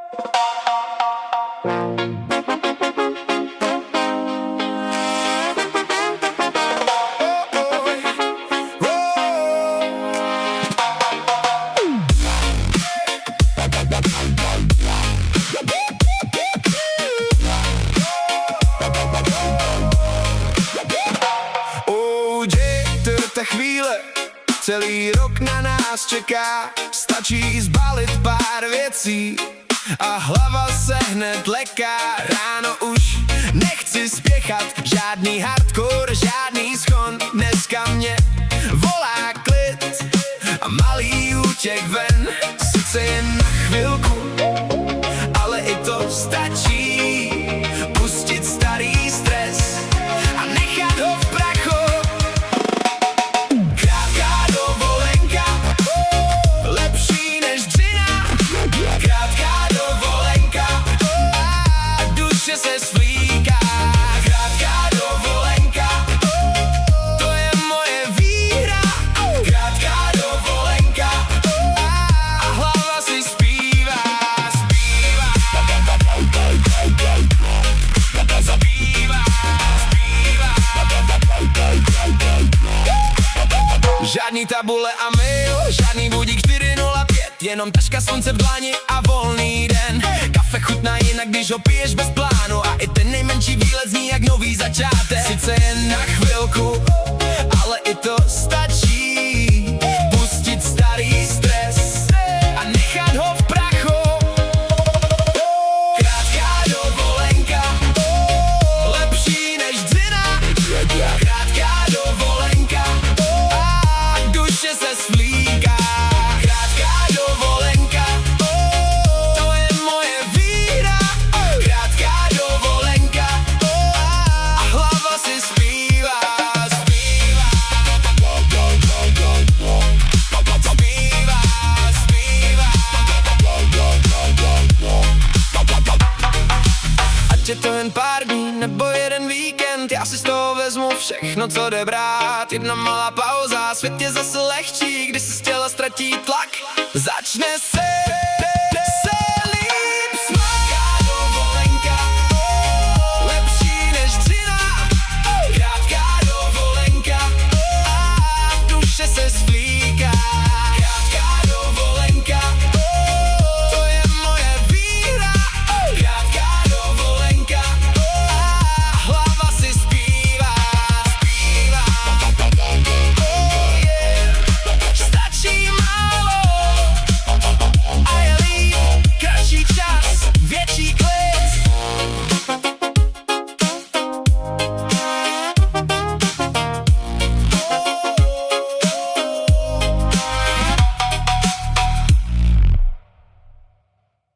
Ta chvíle celý rok na nás čeká, stačí zbalit pár věcí a hlava se hned leká. Ráno už nechci spěchat, žádný hardcore, žádný schon. Dneska mě volá klid a malý útěk ven. Sice jen na chvilku, ale i to stačí. Pustit starý stres a nechat ho v prachu. Se svlíká, krátká dovolenka, to je moje víra. Krátká dovolenka a hlava si zpívá, zpívá, zpívá, zpívá. Žádný tabule a mail, žádný budík 4:05, jenom taška, slunce v dlani a volný den. Kafe chutná jinak, když ho piješ bez plánu, a i ten nejmenší výlet zní jak nový začátek. Sice jen na chvilku, ale i to stačí. Pustit starý stres a nechat ho v prachu. Krátká dovolenka, lepší než dřina. Krátká dovolenka a duše se svlíká. Krátká dovolenka, to je moje víra. Krátká dovolenka a hlava si zpívá, zpívá, zpívá, zpívá. Ať je to jen pár dní nebo jeden víkend, já si z toho vezmu všechno, co jde brát. Jedna malá pauza, svět je zase lehčí, když se z těla ztratí tlak. Začne se